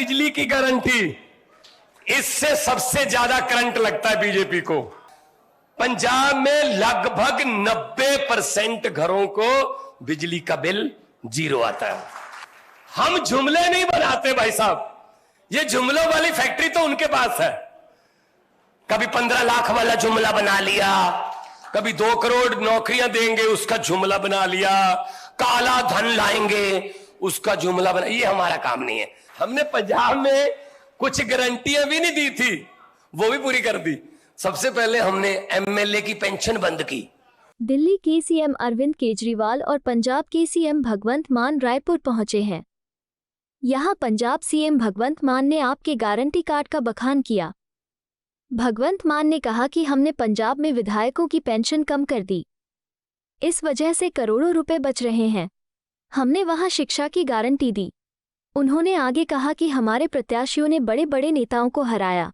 बिजली की गारंटी, इससे सबसे ज्यादा करंट लगता है बीजेपी को। पंजाब में लगभग 90% घरों को बिजली का बिल जीरो आता है। हम जुमले नहीं बनाते भाई साहब, ये जुमलों वाली फैक्ट्री तो उनके पास है। कभी 15 लाख वाला जुमला बना लिया, कभी 2 करोड़ नौकरियां देंगे उसका जुमला बना लिया, काला धन लाएंगे उसका जुमला बना। ये हमारा काम नहीं है। हमने पंजाब में कुछ गारंटियां भी नहीं दी थी, वो भी पूरी कर दी। सबसे पहले हमने एमएलए की पेंशन बंद की। दिल्ली के सीएम अरविंद केजरीवाल और पंजाब के सीएम भगवंत मान रायपुर पहुंचे हैं। यहां पंजाब सीएम भगवंत मान ने आपके गारंटी कार्ड का बखान किया। भगवंत मान ने कहा कि हमने पंजाब में विधायकों की पेंशन कम कर दी, इस वजह से करोड़ों रुपए बच रहे हैं। हमने वहां शिक्षा की गारंटी दी। उन्होंने आगे कहा कि हमारे प्रत्याशियों ने बड़े बड़े नेताओं को हराया।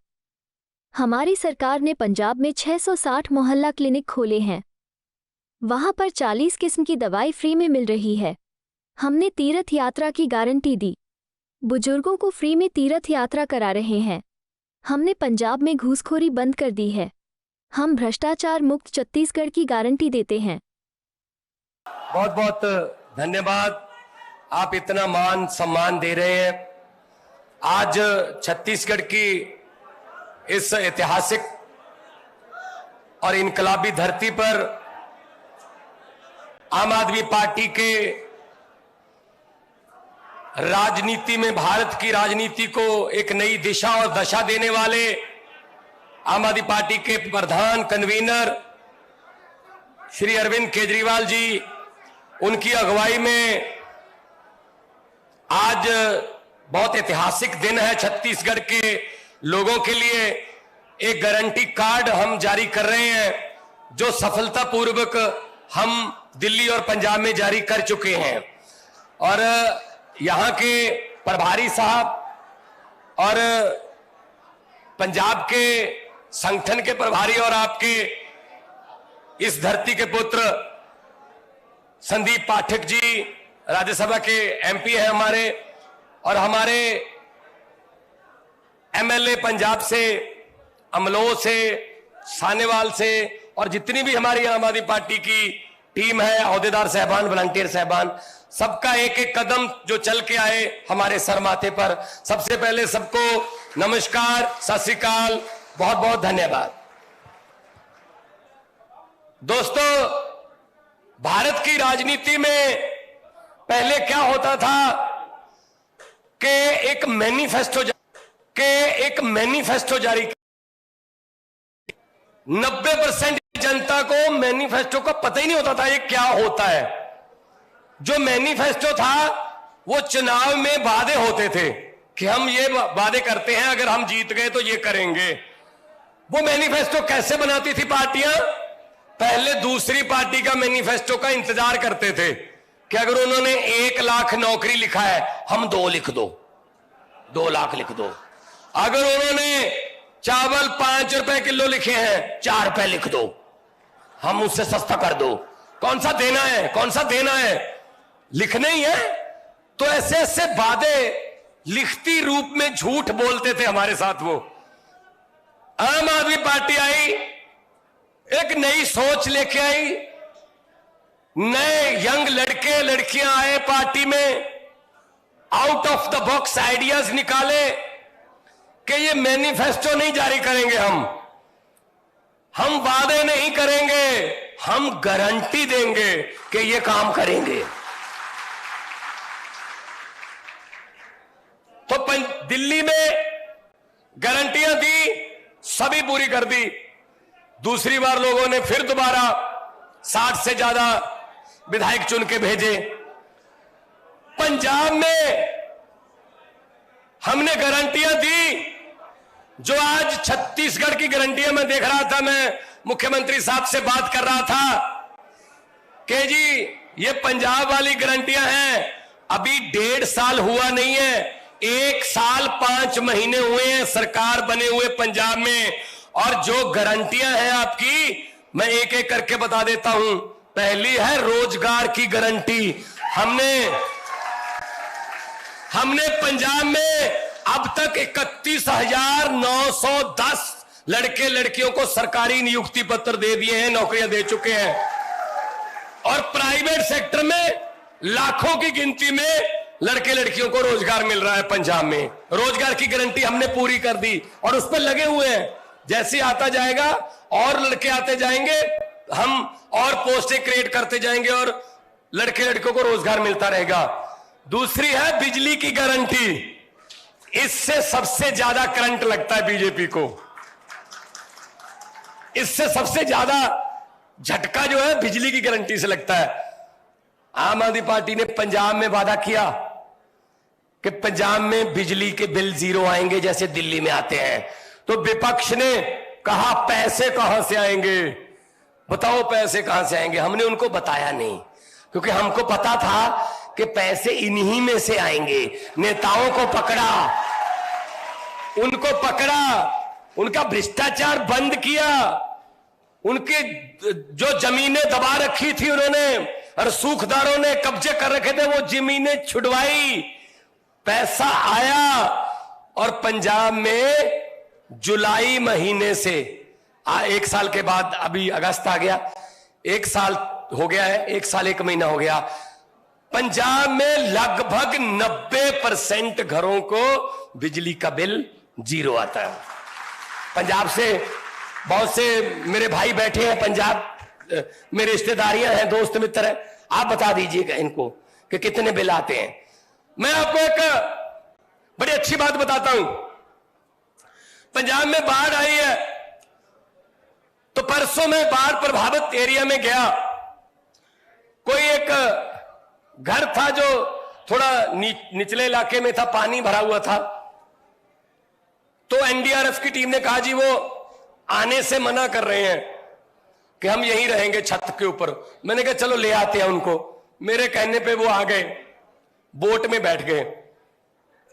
हमारी सरकार ने पंजाब में 660 मोहल्ला क्लिनिक खोले हैं, वहां पर 40 किस्म की दवाई फ्री में मिल रही है। हमने तीर्थ यात्रा की गारंटी दी, बुजुर्गों को फ्री में तीर्थ यात्रा करा रहे हैं। हमने पंजाब में घूसखोरी बंद कर दी है। हम भ्रष्टाचार मुक्त छत्तीसगढ़ की गारंटी देते हैं। बहुत बहुत धन्यवाद, आप इतना मान सम्मान दे रहे हैं। आज छत्तीसगढ़ की इस ऐतिहासिक और इनकलाबी धरती पर आम आदमी पार्टी के राजनीति में, भारत की राजनीति को एक नई दिशा और दशा देने वाले आम आदमी पार्टी के प्रधान कन्वीनर श्री अरविंद केजरीवाल जी, उनकी अगुवाई में आज बहुत ऐतिहासिक दिन है छत्तीसगढ़ के लोगों के लिए। एक गारंटी कार्ड हम जारी कर रहे हैं जो सफलतापूर्वक हम दिल्ली और पंजाब में जारी कर चुके हैं। और यहां के प्रभारी साहब और पंजाब के संगठन के प्रभारी और आपके इस धरती के पुत्र संदीप पाठक जी राज्यसभा के एमपी हैं हमारे, और हमारे एमएलए पंजाब से, अमलोह से, सानेवाल से, और जितनी भी हमारी आम आदमी पार्टी की टीम है, अहदेदार साहबान, वॉलंटियर साहबान, सबका एक एक कदम जो चल के आए हमारे सर माथे पर। सबसे पहले सबको नमस्कार, सत श्री अकाल, बहुत बहुत धन्यवाद। दोस्तों, भारत की राजनीति में पहले क्या होता था कि एक मैनिफेस्टो जारी, 90% जनता को मैनिफेस्टो का पता ही नहीं होता था ये क्या होता है। जो मैनिफेस्टो था वो चुनाव में वादे होते थे कि हम ये वादे करते हैं, अगर हम जीत गए तो ये करेंगे। वो मैनिफेस्टो कैसे बनाती थी पार्टियां? पहले दूसरी पार्टी का मैनिफेस्टो का इंतजार करते थे कि अगर उन्होंने 1 लाख नौकरी लिखा है, हम 2 लिख दो, 2 लाख लिख दो। अगर उन्होंने चावल 5 रुपए किलो लिखे हैं, 4 रुपए लिख दो, हम उससे सस्ता कर दो। कौन सा देना है, कौन सा देना है, लिखना ही है। तो ऐसे ऐसे वादे लिखती रूप में झूठ बोलते थे हमारे साथ वो। आम आदमी पार्टी आई, एक नई सोच लेके आई, नए यंग लड़के लड़कियां आए पार्टी में, out of the box ideas निकाले कि ये मैनिफेस्टो नहीं जारी करेंगे, हम वादे नहीं करेंगे, हम गारंटी देंगे कि ये काम करेंगे। तो दिल्ली में गारंटियां दी, सभी पूरी कर दी। दूसरी बार लोगों ने फिर दोबारा 60 से ज्यादा विधायक चुन के भेजे। पंजाब में हमने गारंटियां दी जो आज छत्तीसगढ़ की गारंटियां मैं देख रहा था, मैं मुख्यमंत्री साहब से बात कर रहा था कि जी ये पंजाब वाली गारंटियां हैं, अभी 1.5 साल हुआ नहीं है, 1 साल 5 महीने हुए हैं सरकार बने हुए पंजाब में। और जो गारंटियां हैं आपकी, मैं एक एक करके बता देता हूं। पहली है रोजगार की गारंटी। हमने पंजाब में अब तक 31,910 लड़के लड़कियों को सरकारी नियुक्ति पत्र दे दिए हैं, नौकरियां दे चुके हैं। और प्राइवेट सेक्टर में लाखों की गिनती में लड़के लड़कियों को रोजगार मिल रहा है। पंजाब में रोजगार की गारंटी हमने पूरी कर दी और उस पर लगे हुए हैं। जैसे आता जाएगा और लड़के आते जाएंगे, हम और पोस्टें क्रिएट करते जाएंगे और लड़के लड़कियों को रोजगार मिलता रहेगा। दूसरी है बिजली की गारंटी। इससे सबसे ज्यादा करंट लगता है बीजेपी को। इससे सबसे ज्यादा झटका जो है बिजली की गारंटी से लगता है। आम आदमी पार्टी ने पंजाब में वादा किया कि पंजाब में बिजली के बिल 0 आएंगे जैसे दिल्ली में आते हैं। तो विपक्ष ने कहा पैसे कहां से आएंगे, बताओ पैसे कहां से आएंगे। हमने उनको बताया नहीं, क्योंकि हमको पता था कि पैसे इन्हीं में से आएंगे। नेताओं को पकड़ा, उनको पकड़ा, उनका भ्रष्टाचार बंद किया, उनके जो जमीनें दबा रखी थी उन्होंने और सूखदारों ने कब्जे कर रखे थे, वो जमीनें छुड़वाई, पैसा आया। और पंजाब में जुलाई महीने से 1 साल के बाद, अभी अगस्त आ गया, 1 साल हो गया है, 1 साल 1 महीना हो गया, पंजाब में लगभग 90% घरों को बिजली का बिल 0 आता है। पंजाब से बहुत से मेरे भाई बैठे हैं, पंजाब मेरे रिश्तेदारियां हैं, दोस्त मित्र हैं, आप बता दीजिएगा इनको कि कितने बिल आते हैं। मैं आपको एक बड़ी अच्छी बात बताता हूं। पंजाब में बाढ़ आई है, तो परसों में बाढ़ प्रभावित एरिया में गया। कोई एक घर था जो थोड़ा निचले इलाके में था, पानी भरा हुआ था। तो एनडीआरएफ की टीम ने कहा जी वो आने से मना कर रहे हैं कि हम यहीं रहेंगे छत के ऊपर। मैंने कहा चलो ले आते हैं उनको। मेरे कहने पे वो आ गए, बोट में बैठ गए।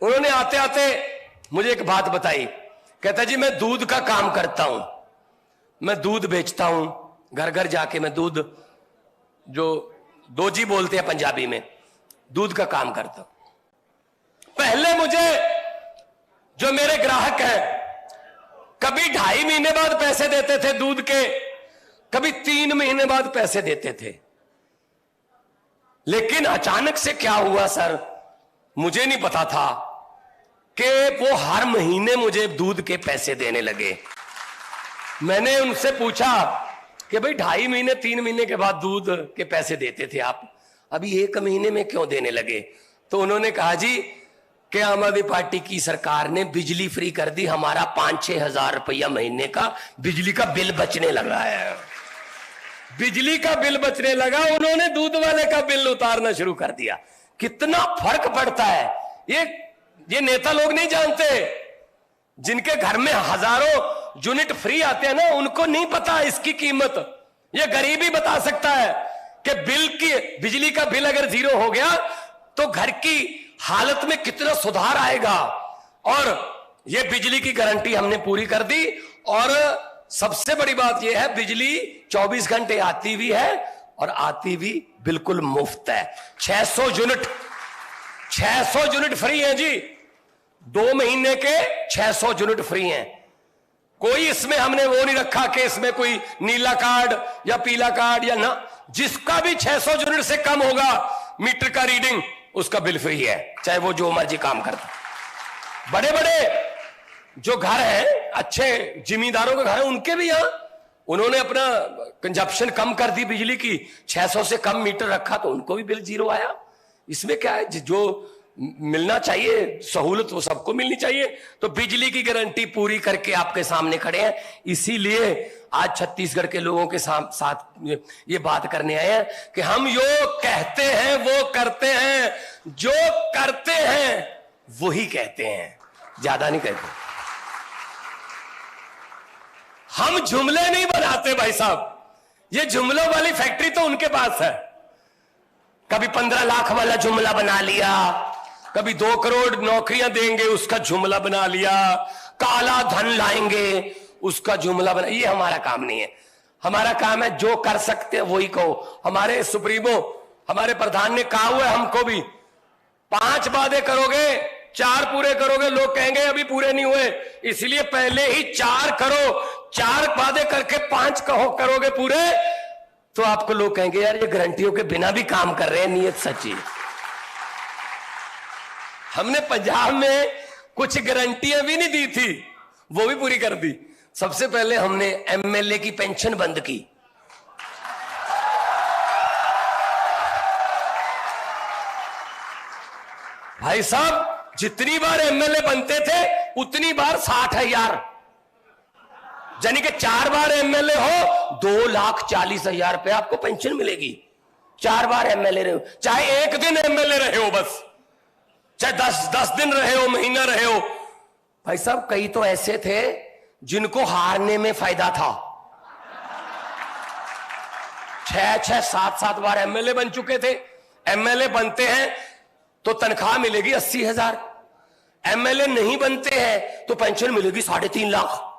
उन्होंने आते आते मुझे एक बात बताई। कहता जी मैं दूध का काम करता हूं, मैं दूध बेचता हूं, घर घर जाके मैं दूध, जो दोजी बोलते हैं पंजाबी में, दूध का काम करता हूं। पहले मुझे जो मेरे ग्राहक हैं कभी 2.5 महीने बाद पैसे देते थे दूध के, कभी 3 महीने बाद पैसे देते थे। लेकिन अचानक से क्या हुआ सर, मुझे नहीं पता था कि वो हर महीने मुझे दूध के पैसे देने लगे। मैंने उनसे पूछा कि भाई 2.5 महीने 3 महीने के बाद दूध के पैसे देते थे आप, अभी 1 महीने में क्यों देने लगे? तो उन्होंने कहा जी कि आम आदमी पार्टी की सरकार ने बिजली फ्री कर दी, हमारा 5-6 हजार रुपया महीने का बिजली का बिल बचने लगा है। बिजली का बिल बचने लगा, उन्होंने दूध वाले का बिल उतारना शुरू कर दिया। कितना फर्क पड़ता है ये नेता लोग नहीं जानते। जिनके घर में हजारों यूनिट फ्री आते हैं ना, उनको नहीं पता इसकी कीमत। ये गरीब ही बता सकता है कि बिजली का बिल अगर 0 हो गया तो घर की हालत में कितना सुधार आएगा। और ये बिजली की गारंटी हमने पूरी कर दी। और सबसे बड़ी बात यह है, बिजली 24 घंटे आती भी है और आती भी बिल्कुल मुफ्त है। 600 यूनिट फ्री है जी, 2 महीने के 600 यूनिट फ्री हैं। कोई इसमें हमने वो नहीं रखा कि इसमें कोई नीला कार्ड या पीला कार्ड या ना, जिसका भी 600 यूनिट से कम होगा मीटर का रीडिंग, उसका बिल फ्री है, चाहे वो जो मर्जी काम करता। बड़े बड़े जो घर हैं, अच्छे जिम्मेदारों के घर हैं, उनके भी यहां उन्होंने अपना कंजप्शन कम कर दी बिजली की, 600 से कम मीटर रखा तो उनको भी बिल 0 आया। इसमें क्या है, जो मिलना चाहिए सहूलत वो सबको मिलनी चाहिए। तो बिजली की गारंटी पूरी करके आपके सामने खड़े हैं। इसीलिए आज छत्तीसगढ़ के लोगों के साथ ये बात करने आए हैं कि हम जो कहते हैं वो करते हैं, जो करते हैं वही कहते हैं, ज्यादा नहीं कहते। हम जुमले नहीं बनाते भाई साहब, ये जुमलों वाली फैक्ट्री तो उनके पास है। कभी 15 लाख वाला जुमला बना लिया, कभी 2 करोड़ नौकरियां देंगे उसका जुमला बना लिया, काला धन लाएंगे उसका जुमला बना। ये हमारा काम नहीं है। हमारा काम है जो कर सकते हैं वही कहो। हमारे सुप्रीमो, हमारे प्रधान ने कहा हुआ है हमको भी, 5 वादे करोगे 4 पूरे करोगे, लोग कहेंगे अभी पूरे नहीं हुए, इसलिए पहले ही 4 करो। 4 वादे करके 5 करोगे पूरे, तो आपको लोग कहेंगे यार ये गारंटियों के बिना भी काम कर रहे हैं, नीयत सच्ची। हमने पंजाब में कुछ गारंटियां भी नहीं दी थी, वो भी पूरी कर दी। सबसे पहले हमने एमएलए की पेंशन बंद की। भाई साहब, जितनी बार एमएलए बनते थे उतनी बार 60,000, यानी कि 4 बार एमएलए हो 2,40,000 रुपए आपको पेंशन मिलेगी। 4 बार एमएलए रहे हो, चाहे 1 दिन एमएलए रहे हो, बस चाहे 10 दिन रहे हो, महीना रहे हो। भाई साहब, कई तो ऐसे थे जिनको हारने में फायदा था। 6-6, 7-7 बार एमएलए बन चुके थे। एमएलए बनते हैं तो तनख्वाह मिलेगी 80,000, एमएलए नहीं बनते हैं तो पेंशन मिलेगी 3.5 लाख।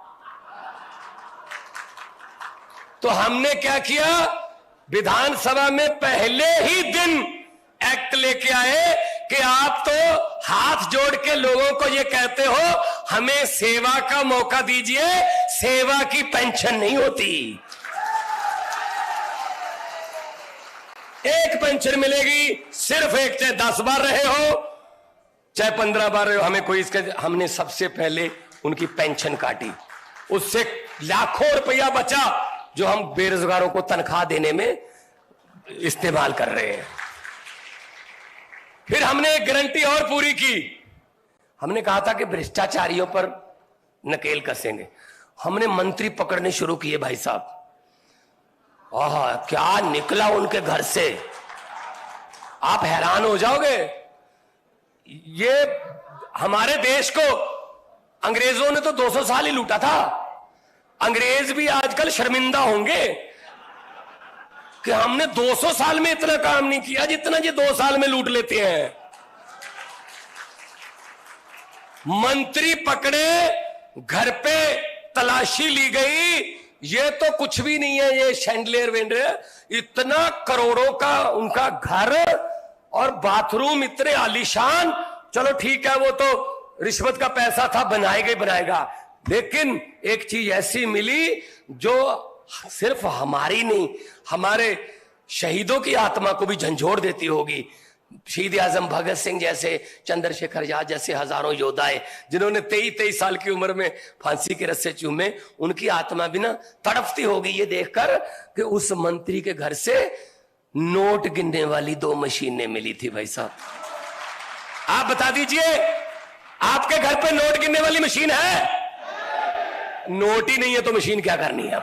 तो हमने क्या किया, विधानसभा में पहले ही दिन एक्ट लेके आए कि आप तो हाथ जोड़ के लोगों को ये कहते हो हमें सेवा का मौका दीजिए, सेवा की पेंशन नहीं होती। एक पेंशन मिलेगी, सिर्फ एक, चाहे 10 बार रहे हो चाहे 15 बार रहे हो, हमें कोई इसके। हमने सबसे पहले उनकी पेंशन काटी, उससे लाखों रुपया बचा जो हम बेरोजगारों को तनख्वाह देने में इस्तेमाल कर रहे हैं। फिर हमने एक गारंटी और पूरी की। हमने कहा था कि भ्रष्टाचारियों पर नकेल कसेंगे। हमने मंत्री पकड़ने शुरू किए। भाई साहब, क्या निकला उनके घर से, आप हैरान हो जाओगे। ये हमारे देश को अंग्रेजों ने तो 200 साल ही लूटा था। अंग्रेज भी आजकल शर्मिंदा होंगे कि हमने 200 साल में इतना काम नहीं किया जितना ये 2 साल में लूट लेते हैं। मंत्री पकड़े, घर पे तलाशी ली गई, ये तो कुछ भी नहीं है, ये शैंडलियर वेंडर, इतना करोड़ों का उनका घर और बाथरूम इतने आलीशान। चलो ठीक है, वो तो रिश्वत का पैसा था, बनाएगा। लेकिन एक चीज ऐसी मिली जो सिर्फ हमारी नहीं, हमारे शहीदों की आत्मा को भी झंझोड़ देती होगी। शहीद आजम भगत सिंह जैसे, चंद्रशेखर आजाद जैसे हजारों योद्धाएं जिन्होंने 23 साल की उम्र में फांसी के रस्से चूमे, उनकी आत्मा भी ना तड़पती होगी ये देखकर कि उस मंत्री के घर से नोट गिनने वाली 2 मशीनें मिली थी। भाई साहब, आप बता दीजिए, आपके घर पे नोट गिनने वाली मशीन है? नोट ही नहीं है तो मशीन क्या करनी है?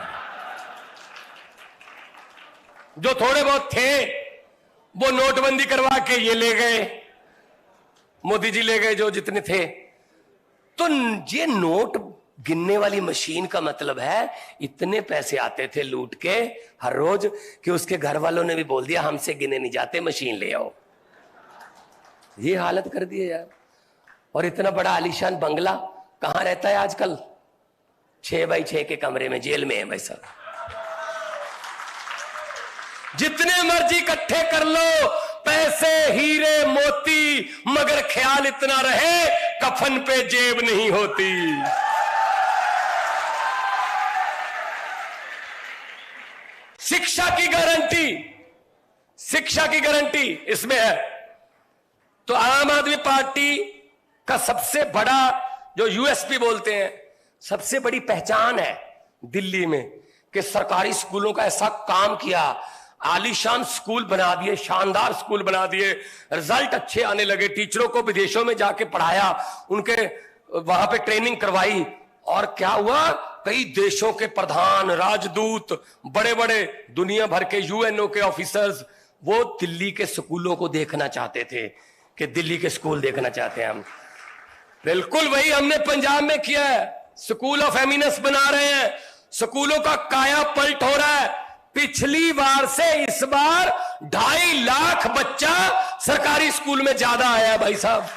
जो थोड़े बहुत थे वो नोटबंदी करवा के ये ले गए, मोदी जी ले गए जो जितने थे। तो ये नोट गिनने वाली मशीन का मतलब है इतने पैसे आते थे लूट के हर रोज कि उसके घर वालों ने भी बोल दिया हमसे गिने नहीं जाते, मशीन ले आओ। ये हालत कर दी है यार। और इतना बड़ा आलीशान बंगला कहां रहता है आजकल? 6x6 के कमरे में, जेल में है भाई साहब। जितने मर्जी इकट्ठे कर लो पैसे, हीरे मोती, मगर ख्याल इतना रहे कफन पे जेब नहीं होती। शिक्षा की गारंटी, शिक्षा की गारंटी इसमें है। तो आम आदमी पार्टी का सबसे बड़ा जो यूएसपी बोलते हैं, सबसे बड़ी पहचान है दिल्ली में कि सरकारी स्कूलों का ऐसा काम किया, आलीशान स्कूल बना दिए, शानदार स्कूल बना दिए, रिजल्ट अच्छे आने लगे, टीचरों को विदेशों में जाके पढ़ाया, उनके वहां पे ट्रेनिंग करवाई। और क्या हुआ, कई देशों के प्रधान, राजदूत, बड़े बड़े दुनिया भर के यूएनओ के ऑफिसर्स वो दिल्ली के स्कूलों को देखना चाहते थे कि दिल्ली के स्कूल देखना चाहते हैं हम। बिल्कुल वही हमने पंजाब में किया है। स्कूल ऑफ एमिनेंस बना रहे हैं, स्कूलों का काया पलट हो रहा है। पिछली बार से इस बार 2.5 लाख बच्चा सरकारी स्कूल में ज्यादा आया भाई साहब।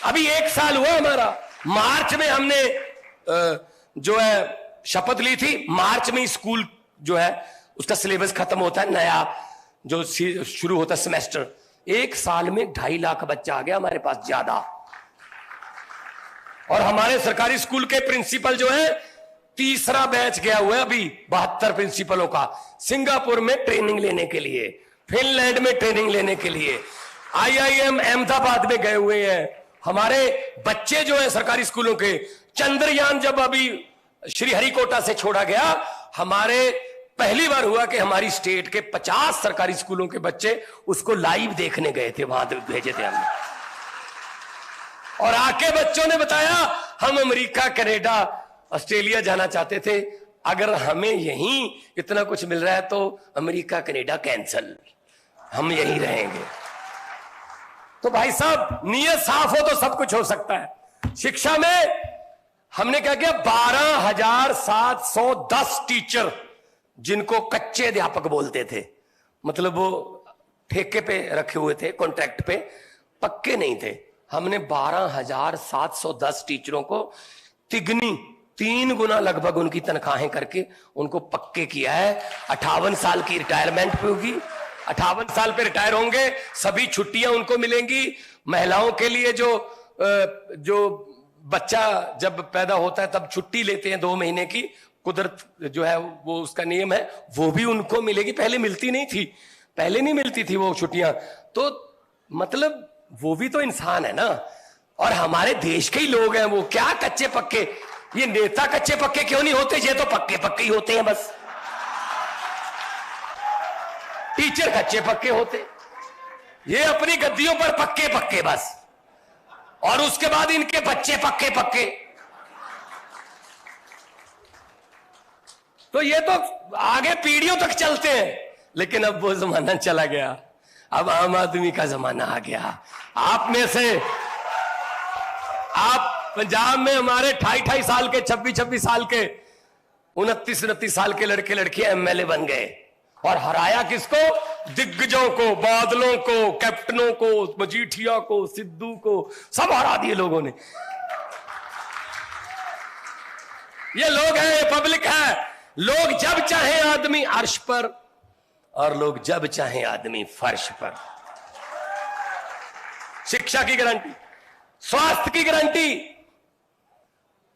अभी 1 साल हुआ हमारा। मार्च में हमने जो है शपथ ली थी, मार्च में स्कूल जो है उसका सिलेबस खत्म होता है, नया जो शुरू होता है सेमेस्टर। 1 साल में 2.5 लाख बच्चा आ गया हमारे पास ज्यादा। और हमारे सरकारी स्कूल के प्रिंसिपल जो है, तीसरा बैच गया हुआ है अभी 72 प्रिंसिपलों का, सिंगापुर में ट्रेनिंग लेने के लिए, फिनलैंड में ट्रेनिंग लेने के लिए, IIM अहमदाबाद में गए हुए हैं। हमारे बच्चे जो है सरकारी स्कूलों के, चंद्रयान जब अभी श्रीहरिकोटा से छोड़ा गया, हमारे पहली बार हुआ कि हमारी स्टेट के 50 सरकारी स्कूलों के बच्चे उसको लाइव देखने गए थे, वहां भेजे थे हमने। और आके बच्चों ने बताया हम अमेरिका, कनाडा, ऑस्ट्रेलिया जाना चाहते थे, अगर हमें यहीं इतना कुछ मिल रहा है तो अमेरिका कनाडा कैंसल, हम यहीं रहेंगे। तो भाई साहब, नीयत साफ हो तो सब कुछ हो सकता है। शिक्षा में हमने क्या किया, 12,710 टीचर जिनको कच्चे अध्यापक बोलते थे, मतलब वो ठेके पे रखे हुए थे, कॉन्ट्रैक्ट पे, पक्के नहीं थे, हमने 12,710 टीचरों को तिगनी 3 गुना लगभग उनकी तनख्वाहें करके उनको पक्के किया है। 58 साल की रिटायरमेंट पे होगी, 58 साल पे रिटायर होंगे, सभी छुट्टियां उनको मिलेंगी। महिलाओं के लिए जो बच्चा जब पैदा होता है तब छुट्टी लेते हैं 2 महीने की, कुदरत जो है वो उसका नियम है, वो भी उनको मिलेगी। पहले मिलती नहीं थी, पहले नहीं मिलती थी वो छुट्टियां, तो मतलब वो भी तो इंसान है ना, और हमारे देश के ही लोग हैं वो। क्या कच्चे पक्के, ये नेता कच्चे पक्के क्यों नहीं होते, ये तो पक्के पक्के ही होते हैं बस। टीचर कच्चे पक्के होते, ये अपनी गद्दियों पर पक्के पक्के बस, और उसके बाद इनके बच्चे पक्के पक्के। तो ये तो आगे पीढ़ियों तक चलते हैं, लेकिन अब वो जमाना चला गया, अब आम आदमी का जमाना आ गया। आप में से, आप पंजाब में हमारे 28 साल के, 26 साल के, 29 साल के लड़के लड़कियां MLA बन गए, और हराया किसको, दिग्गजों को, बादलों को, कैप्टनों को, मजीठिया को, सिद्धू को, सब हरा दिए लोगों ने। ये लोग हैं, ये पब्लिक है। लोग जब चाहे आदमी अर्श पर, और लोग जब चाहे आदमी फर्श पर। शिक्षा की गारंटी, स्वास्थ्य की गारंटी,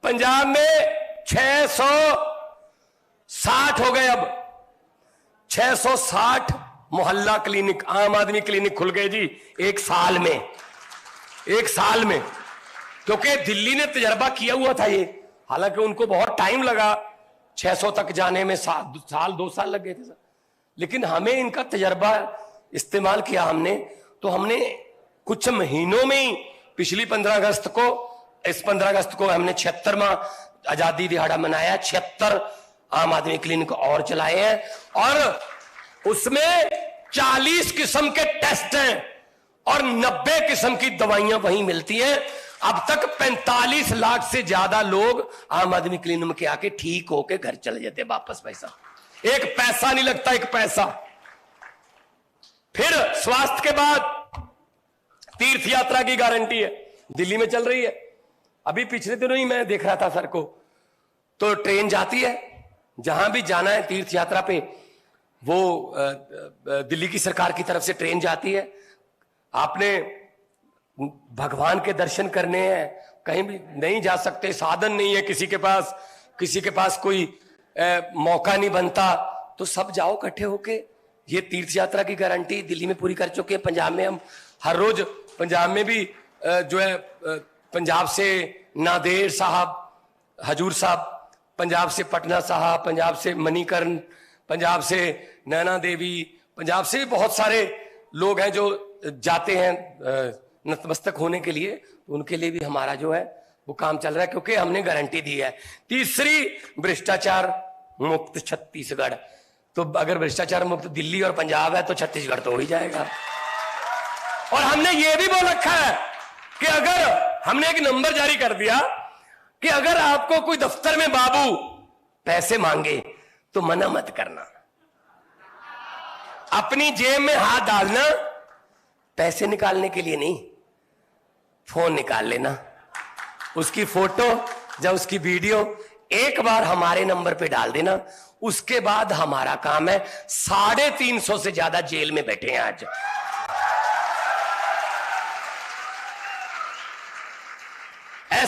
पंजाब में 660 हो गए, अब 660 मोहल्ला क्लिनिक, आम आदमी क्लिनिक खुल गए जी एक साल में, क्योंकि दिल्ली ने तजर्बा किया हुआ था ये, हालांकि उनको बहुत टाइम लगा 600 तक जाने में, 2 साल लग गए थे, लेकिन हमें इनका तजर्बा इस्तेमाल किया हमने, तो हमने कुछ महीनों में ही, पिछली 15 अगस्त को, इस 15 अगस्त को हमने 76वां आजादी दिहाड़ा मनाया, 76 आम आदमी क्लिनिक और चलाए हैं, और उसमें 40 किस्म के टेस्ट हैं और 90 किस्म की दवाइयां वहीं मिलती हैं। अब तक 45 लाख से ज्यादा लोग आम आदमी क्लिनिक के आके ठीक होके घर चले जाते वापस। पैसा, एक पैसा नहीं लगता, एक पैसा। फिर स्वास्थ्य के बाद तीर्थ यात्रा की गारंटी है, दिल्ली में चल रही है। अभी पिछले दिनों ही मैं देख रहा था सर को, तो ट्रेन जाती है, जहां भी जाना है तीर्थ यात्रा पे, वो दिल्ली की सरकार की तरफ से ट्रेन जाती है। आपने भगवान के दर्शन करने हैं, कहीं भी नहीं जा सकते, साधन नहीं है किसी के पास कोई मौका नहीं बनता, तो सब जाओ इकट्ठे होके। ये तीर्थ यात्रा की गारंटी दिल्ली में पूरी कर चुके हैं। पंजाब में हम हर रोज, पंजाब में भी जो है, पंजाब से नादेर साहब, हजूर साहब, पंजाब से पटना साहब, पंजाब से मणिकर्ण, पंजाब से नैना देवी, पंजाब से भी बहुत सारे लोग हैं जो जाते हैं नतमस्तक होने के लिए। उनके लिए भी हमारा जो है वो काम चल रहा है, क्योंकि हमने गारंटी दी है। तीसरी, भ्रष्टाचार मुक्त छत्तीसगढ़। तो अगर भ्रष्टाचार मुक्त दिल्ली और पंजाब है तो छत्तीसगढ़ तो हो ही जाएगा। और हमने ये भी बोल रखा है कि अगर, हमने एक नंबर जारी कर दिया कि अगर आपको कोई दफ्तर में बाबू पैसे मांगे तो मना मत करना, अपनी जेब में हाथ डालना, पैसे निकालने के लिए नहीं, फोन निकाल लेना, उसकी फोटो या उसकी वीडियो एक बार हमारे नंबर पे डाल देना, उसके बाद हमारा काम है। 350 से ज्यादा जेल में बैठे हैं आज।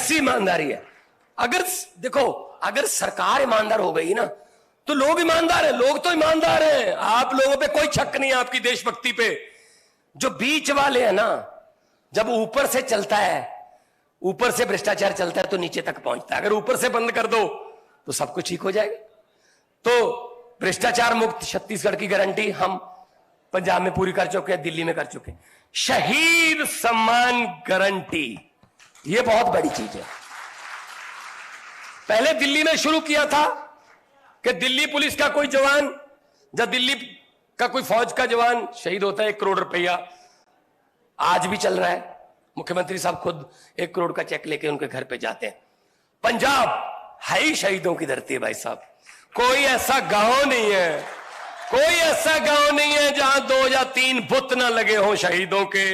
ऐसी ईमानदारी है। अगर देखो, अगर सरकार ईमानदार हो गई ना तो लोग ईमानदार हैं, लोग तो ईमानदार हैं, आप लोगों पे कोई शक नहीं है आपकी देशभक्ति पे। जो बीच वाले हैं ना, जब ऊपर से चलता है, ऊपर से भ्रष्टाचार चलता है तो नीचे तक पहुंचता है। अगर ऊपर से बंद कर दो तो सब कुछ ठीक हो जाएगा। तो भ्रष्टाचार मुक्त छत्तीसगढ़ की गारंटी हम पंजाब में पूरी कर चुके हैं, दिल्ली में कर चुके हैं। शहीद सम्मान गारंटी, यह बहुत बड़ी चीज है। पहले दिल्ली में शुरू किया था कि दिल्ली पुलिस का कोई जवान, जब दिल्ली का कोई फौज का जवान शहीद होता है 1 करोड़ रुपया, आज भी चल रहा है। मुख्यमंत्री साहब खुद 1 करोड़ का चेक लेके उनके घर पे जाते हैं। पंजाब है ही शहीदों की धरती है भाई साहब। कोई ऐसा गांव नहीं है, कोई ऐसा गांव नहीं है जहां 2 या 3 बुत ना लगे हो शहीदों के,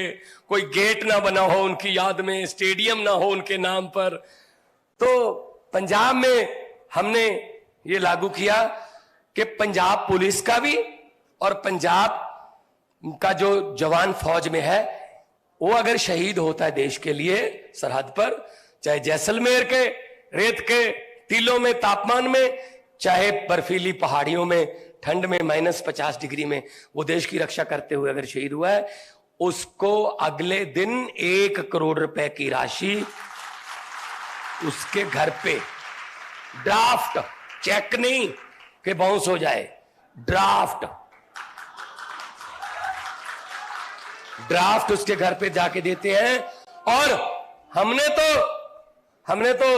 कोई गेट ना बना हो उनकी याद में, स्टेडियम ना हो उनके नाम पर। तो पंजाब में हमने ये लागू किया कि पंजाब पुलिस का भी और पंजाब का जो जवान फौज में है वो अगर शहीद होता है देश के लिए सरहद पर, चाहे जैसलमेर के रेत के टीलों में तापमान में, चाहे बर्फीली पहाड़ियों में ठंड में -50 डिग्री में, वो देश की रक्षा करते हुए अगर शहीद हुआ है, उसको अगले दिन 1 करोड़ रुपए की राशि उसके घर पे, ड्राफ्ट, चेक नहीं कि बाउंस हो जाए, ड्राफ्ट उसके घर पे जाके देते हैं। और हमने तो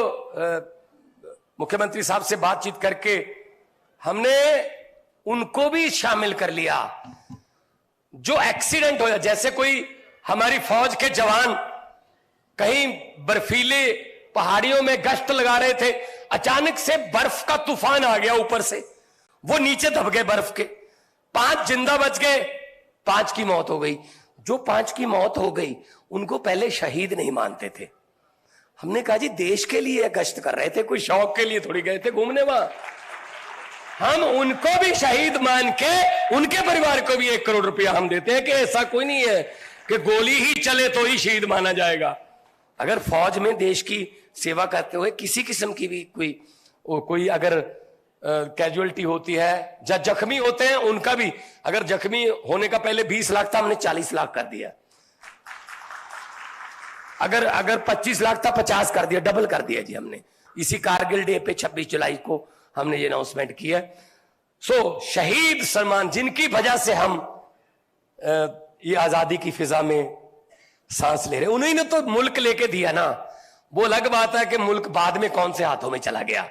मुख्यमंत्री साहब से बातचीत करके हमने उनको भी शामिल कर लिया जो एक्सीडेंट हो, जैसे कोई हमारी फौज के जवान कहीं बर्फीले पहाड़ियों में गश्त लगा रहे थे, अचानक से बर्फ का तूफान आ गया ऊपर से, वो नीचे दब गए बर्फ के, 5 जिंदा बच गए, 5 की मौत हो गई। जो 5 की मौत हो गई उनको पहले शहीद नहीं मानते थे। हमने कहा जी देश के लिए गश्त कर रहे थे, कोई शौक के लिए थोड़ी गए थे घूमने वहां। हम उनको भी शहीद मान के उनके परिवार को भी 1 करोड़ रुपया हम देते हैं कि ऐसा कोई नहीं है कि गोली ही चले तो ही शहीद माना जाएगा। अगर फौज में देश की सेवा करते हुए किसी किस्म की भी कोई अगर कैजुअलिटी होती है, जख्मी होते हैं उनका भी, अगर जख्मी होने का पहले 20 लाख था हमने 40 लाख कर दिया, अगर 25 लाख था 50 कर दिया, डबल कर दिया जी हमने। इसी कारगिल डे पे 26 जुलाई को हमने ये अनाउंसमेंट किया। सो शहीद सम्मान, जिनकी वजह से हम ये आजादी की फिजा में सांस ले रहे, उन्होंने तो मुल्क लेके दिया ना। वो अलग बात है कि मुल्क बाद में कौन से हाथों में चला गया,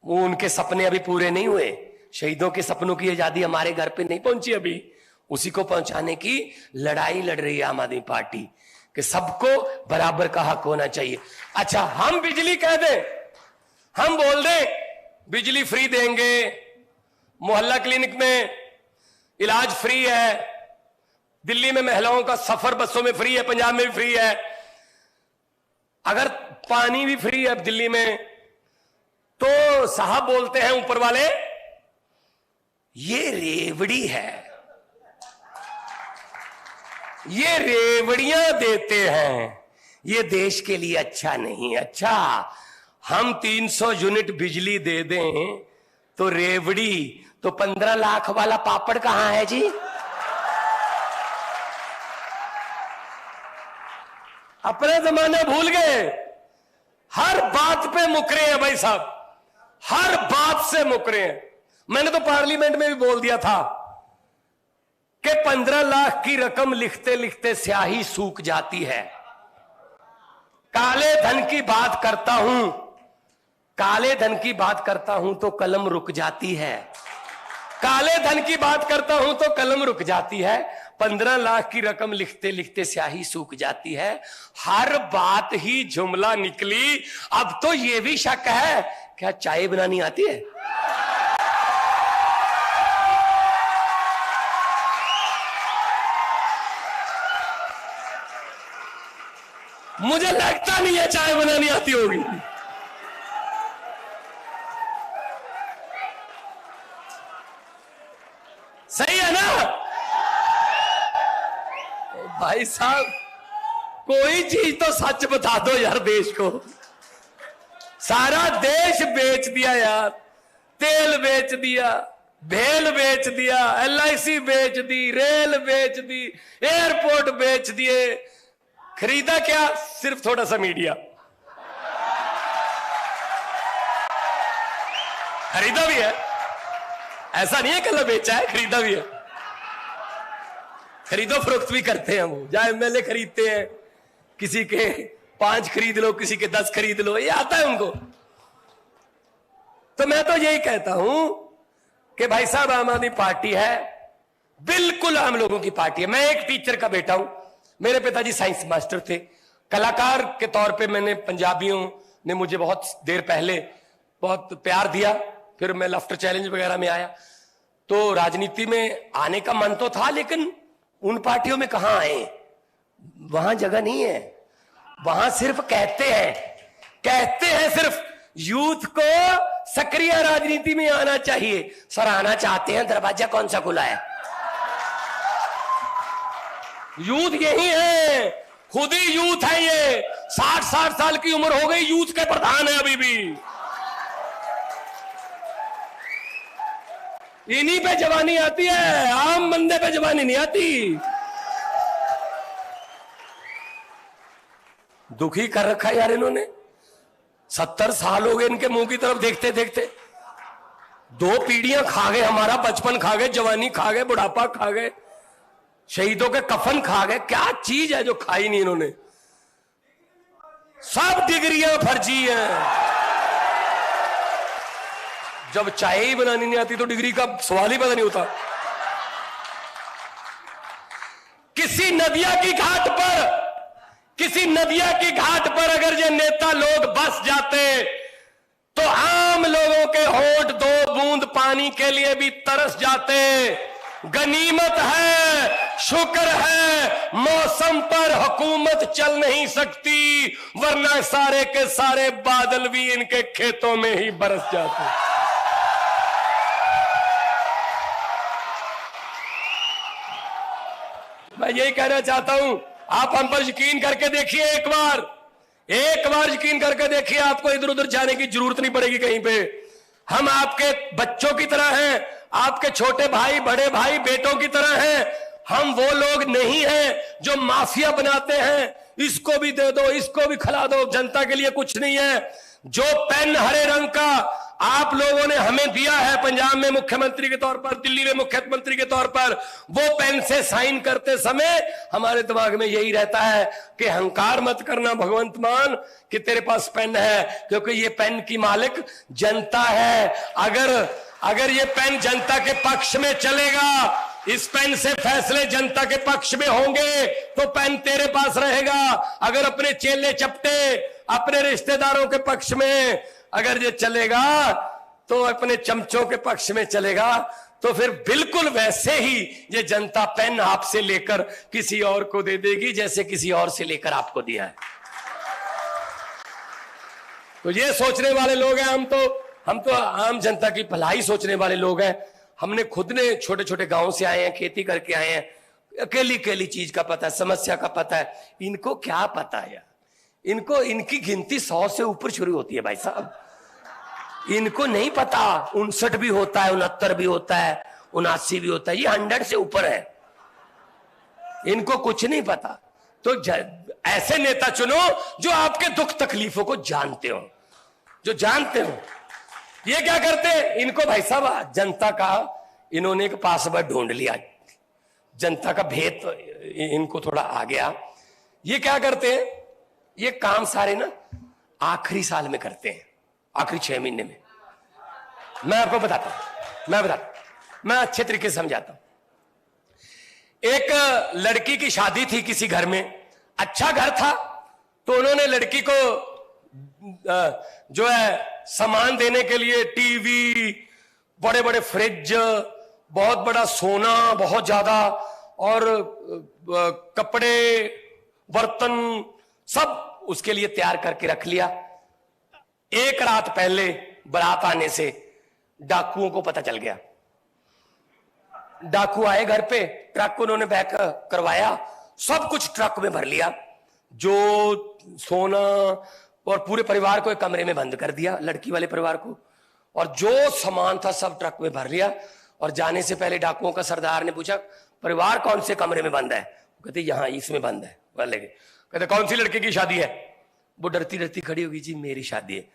वो उनके सपने अभी पूरे नहीं हुए। शहीदों के सपनों की आजादी हमारे घर पे नहीं पहुंची अभी, उसी को पहुंचाने की लड़ाई लड़ रही है आम आदमी पार्टी कि सबको बराबर का हक होना चाहिए। अच्छा, हम बिजली कह दें, हम बोल दें बिजली फ्री देंगे, मोहल्ला क्लिनिक में इलाज फ्री है, दिल्ली में महिलाओं का सफर बसों में फ्री है, पंजाब में भी फ्री है, अगर पानी भी फ्री है दिल्ली में, तो साहब बोलते हैं ऊपर वाले ये रेवड़ी है, ये रेवड़ियां देते हैं, ये देश के लिए अच्छा नहीं। अच्छा, हम 300 यूनिट बिजली दे दें तो रेवड़ी, तो 15 लाख वाला पापड़ कहां है जी? अपना जमाना भूल गए, हर बात पे मुकरे हैं भाई साहब, हर बात से मुकरे हैं। मैंने तो पार्लियामेंट में भी बोल दिया था कि 15 लाख की रकम लिखते लिखते स्याही सूख जाती है। काले धन की बात करता हूं, काले धन की बात करता हूं तो कलम रुक जाती है, काले धन की बात करता हूं तो कलम रुक जाती है। 15 लाख की रकम लिखते लिखते स्याही सूख जाती है। हर बात ही जुमला निकली। अब तो यह भी शक है, क्या चाय बनानी आती है? मुझे लगता नहीं है चाय बनानी आती होगी। सही है ना भाई साहब? कोई चीज तो सच बता दो यार देश को। सारा देश बेच दिया यार, तेल बेच दिया, भेल बेच दिया, LIC बेच दी, रेल बेच दी, एयरपोर्ट बेच दिए। खरीदा क्या? सिर्फ थोड़ा सा मीडिया। खरीदा भी है, ऐसा नहीं है कल बेचा है, खरीदा भी है। खरीदो फरोख्त भी करते हैं वो, जहां MLA खरीदते हैं, किसी के 5 खरीद लो, किसी के 10 खरीद लो, ये आता है उनको। तो मैं तो यही कहता हूं कि भाई साहब, आम आदमी पार्टी है, बिल्कुल आम लोगों की पार्टी है। मैं एक टीचर का बेटा हूं, मेरे पिताजी साइंस मास्टर थे। कलाकार के तौर पे मैंने, पंजाबियों ने मुझे बहुत देर पहले बहुत प्यार दिया, फिर मैं लाफ्टर चैलेंज वगैरह में आया। तो राजनीति में आने का मन तो था, लेकिन उन पार्टियों में कहां आए, वहां जगह नहीं है। वहां सिर्फ कहते हैं सिर्फ यूथ को सक्रिय राजनीति में आना चाहिए। सर आना चाहते हैं, दरवाजा कौन सा खुला है? यूथ यही है, खुद ही यूथ है ये। 60 साल की उम्र हो गई, यूथ के प्रधान है अभी भी। इन्हीं पे जवानी आती है, आम बंदे पे जवानी नहीं आती। दुखी कर रखा है यार इन्होंने। 70 साल हो गए इनके मुंह की तरफ देखते देखते। 2 पीढ़ियां खा गए, हमारा बचपन खा गए, जवानी खा गए, बुढ़ापा खा गए, शहीदों के कफन खा गए। क्या चीज है जो खाई नहीं इन्होंने? सब डिग्रियां फर्जी हैं। जब चाय ही बनानी नहीं आती तो डिग्री का सवाल ही पता नहीं होता। किसी नदिया की घाट पर अगर ये नेता लोग बस जाते तो आम लोगों के होठ 2 बूंद पानी के लिए भी तरस जाते। गनीमत है, शुक्र है, मौसम पर हुकूमत चल नहीं सकती, वरना सारे के सारे बादल भी इनके खेतों में ही बरस जाते। मैं यही कहना चाहता हूं, आप हम पर यकीन करके देखिए, एक बार यकीन करके देखिए, आपको इधर उधर जाने की जरूरत नहीं पड़ेगी कहीं पे। हम आपके बच्चों की तरह हैं, आपके छोटे भाई, बड़े भाई, बेटों की तरह हैं। हम वो लोग नहीं हैं जो माफिया बनाते हैं, इसको भी दे दो, इसको भी खिला दो, जनता के लिए कुछ नहीं है। जो पेन हरे रंग का आप लोगों ने हमें दिया है, पंजाब में मुख्यमंत्री के तौर पर, दिल्ली में मुख्यमंत्री के तौर पर, वो पेन से साइन करते समय हमारे दिमाग में यही रहता है कि अहंकार मत करना भगवंत मान कि तेरे पास पेन है, क्योंकि ये पेन की मालिक जनता है। अगर ये पेन जनता के पक्ष में चलेगा, इस पेन से फैसले जनता के पक्ष में होंगे, तो पेन तेरे पास रहेगा। अगर अपने चेले चपटे, अपने रिश्तेदारों के पक्ष में अगर ये चलेगा, तो अपने चमचों के पक्ष में चलेगा, तो फिर बिल्कुल वैसे ही ये जनता पेन आपसे लेकर किसी और को दे देगी, जैसे किसी और से लेकर आपको दिया है। तो ये सोचने वाले लोग हैं हम तो आम जनता की भलाई सोचने वाले लोग हैं। हमने खुद ने छोटे छोटे गांव से आए हैं, खेती करके आए हैं, अकेली चीज का पता है, समस्या का पता है। इनको क्या पता है यार? इनकी गिनती 100 से ऊपर शुरू होती है भाई साहब। इनको नहीं पता 59 भी होता है, 69 भी होता है, 79 भी होता है, ये 100 से ऊपर है। इनको कुछ नहीं पता। तो ऐसे नेता चुनो जो आपके दुख तकलीफों को जानते हो, जो जानते हो। ये क्या करते हैं? इनको भाई साहब जनता का इन्होंने एक पासवर्ड ढूंढ लिया, जनता का भेद इनको थोड़ा आ गया। ये क्या करते हैं? ये काम सारे ना आखिरी साल में करते हैं, आखिरी 6 महीने में। मैं आपको बताता हूं, मैं अच्छे तरीके से समझाता हूं। एक लड़की की शादी थी किसी घर में, अच्छा घर था, तो उन्होंने लड़की को जो है सामान देने के लिए टीवी, बड़े बड़े फ्रिज, बहुत बड़ा सोना, बहुत ज्यादा, और कपड़े, बर्तन, सब उसके लिए तैयार करके रख लिया। एक रात पहले बारात आने से डाकुओं को पता चल गया। डाकू आए घर पे, ट्रक उन्होंने बैक करवाया, सब कुछ ट्रक में भर लिया, जो सोना, और पूरे परिवार को एक कमरे में बंद कर दिया, लड़की वाले परिवार को, और जो सामान था सब ट्रक में भर लिया। और जाने से पहले डाकुओं का सरदार ने पूछा, परिवार कौन से कमरे में बंद है? कहते यहाँ इसमें बंद है वाले के। कहते कौन सी लड़के की शादी है? वो डरती डरती खड़ी होगी, जी मेरी शादी है।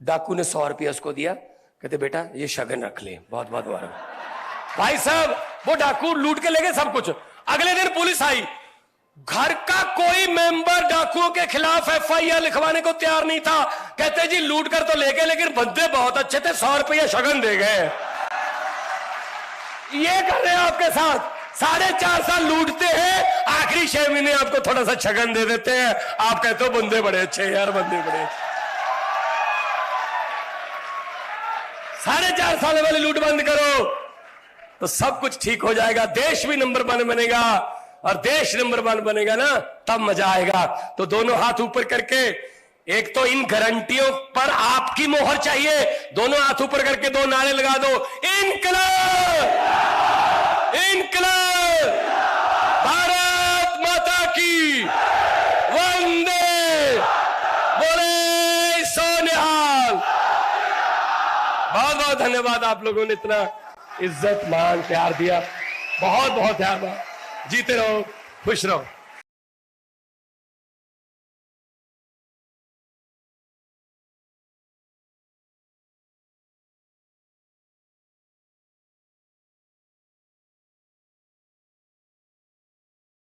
डाकू ने 100 रुपया उसको दिया, कहते बेटा ये शगन रख ले, बहुत बहुत मुबारक। भाई साहब वो डाकू लूट के ले गए सब कुछ। अगले दिन पुलिस आई, घर का कोई मेंबर डाकुओं के खिलाफ FIR लिखवाने को तैयार नहीं था। कहते जी लूट कर तो ले गए लेकिन बंदे बहुत अच्छे थे, 100 रुपया शगन दे गए। ये कर रहे हैं आपके साथ, 4.5 साल लूटते हैं, आखिरी 6 महीने आपको थोड़ा सा शगन दे देते हैं। आप कहते हो बंदे बड़े अच्छे यार, बंदे बड़े अच्छे। 4.5 साल वाली लूट बंद करो तो सब कुछ ठीक हो जाएगा, देश भी नंबर 1 बनेगा। और देश नंबर 1 बनेगा ना तब मजा आएगा। तो दोनों हाथ ऊपर करके, एक तो इन गारंटियों पर आपकी मोहर चाहिए, दोनों हाथ ऊपर करके 2 नारे लगा दो, इनकलाब, इनकलाब, भारत माता की, वंदे, बोले सोनिहाल। बहुत बहुत धन्यवाद, आप लोगों ने इतना इज्जत मान प्यार दिया, बहुत बहुत धन्यवाद। जीते रहो, खुश रहो।